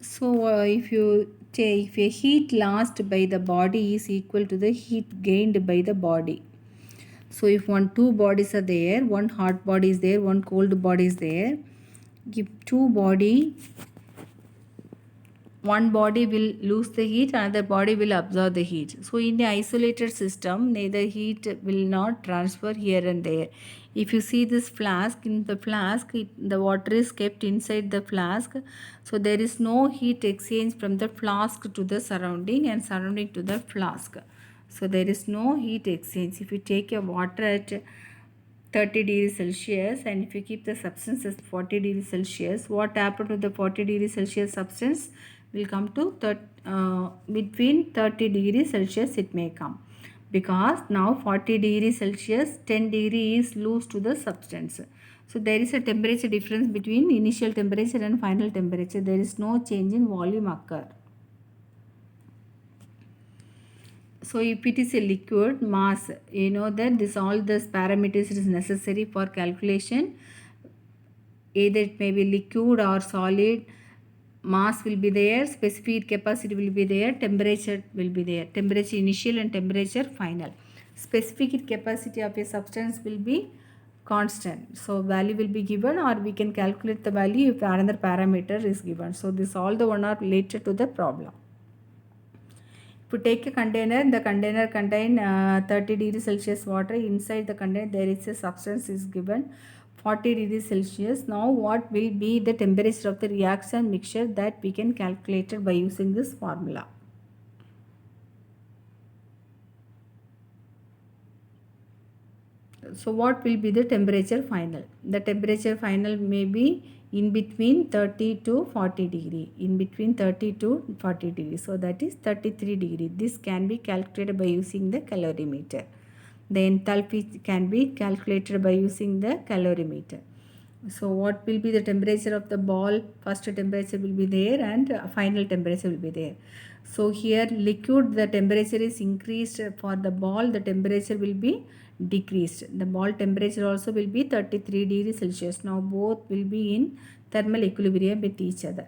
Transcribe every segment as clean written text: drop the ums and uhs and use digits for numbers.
So if a heat lost by the body is equal to the heat gained by the body. So if two bodies are there, one hot body is there, one cold body is there, if one body will lose the heat, another body will absorb the heat. So in the isolated system, neither heat will not transfer here and there. If you see this flask, in the flask, the water is kept inside the flask. So there is no heat exchange from the flask to the surrounding and surrounding to the flask. So there is no heat exchange. If you take a water at 30 degrees Celsius and if you keep the substance as 40 degrees Celsius, what happened to the 40 degrees Celsius substance will come to between 30 degrees Celsius it may come, because now 40 degrees Celsius 10 degrees is loose to the substance. So there is a temperature difference between initial temperature and final temperature. There is no change in volume occur. So if it is a liquid mass, you know that this all this parameters is necessary for calculation. Either it may be liquid or solid. Mass will be there, specific heat capacity will be there, temperature will be there. Temperature initial and temperature final. Specific heat capacity of a substance will be constant. So value will be given, or we can calculate the value if another parameter is given. So this all the one are related to the problem. If you take a container, the container contain 30 degrees Celsius water. Inside the container there is a substance is given 40 degrees Celsius. Now what will be the temperature of the reaction mixture, that we can calculate it by using this formula. So what will be the temperature final? The temperature final may be in between 30 to 40 degree, in between 30 to 40 degree. So that is 33 degree. This can be calculated by using the calorimeter. The enthalpy can be calculated by using the calorimeter. So what will be the temperature of the ball? First temperature will be there and final temperature will be there. So here liquid, the temperature is increased. For the ball, the temperature will be decreased. The ball temperature also will be 33 degrees Celsius. Now both will be in thermal equilibrium with each other.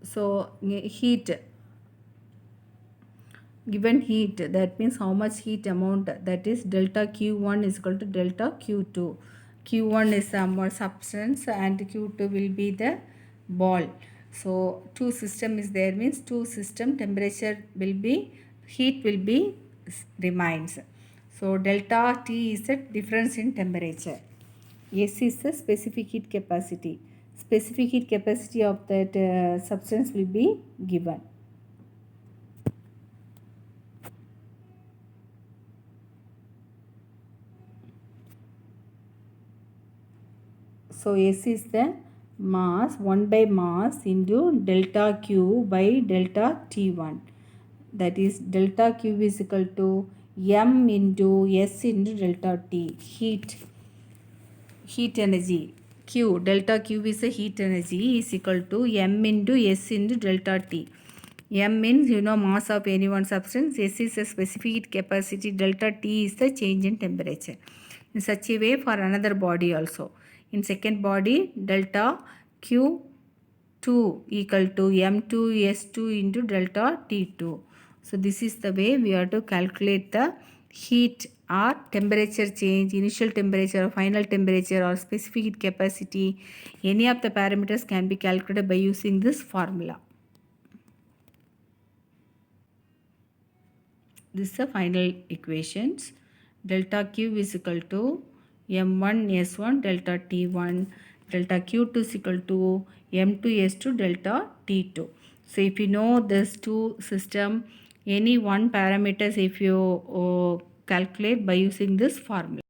So heat, given heat, that means how much heat amount, that is delta Q1 is equal to delta Q2. Q1 is more substance and Q2 will be the ball. So two system is there, means two system temperature will be, heat will be remains. So delta T is the difference in temperature. S is the specific heat capacity. Specific heat capacity of that substance will be given. So S is the mass, 1 by mass into delta Q by delta T1. That is delta Q is equal to M into S into delta T. Heat energy. Q, delta Q is a heat energy, is equal to M into S into delta T. M means mass of any one substance. S is a specific heat capacity. Delta T is the change in temperature. In such a way for another body also. In second body, delta Q2 equal to M2S2 into delta T2. So this is the way we have to calculate the heat or temperature change, initial temperature or final temperature or specific heat capacity. Any of the parameters can be calculated by using this formula. This is the final equations. Delta Q is equal to M1 S1 delta T1, delta Q2 is equal to M2 S2 delta T2. So if you know this two system, any one parameters if you calculate by using this formula.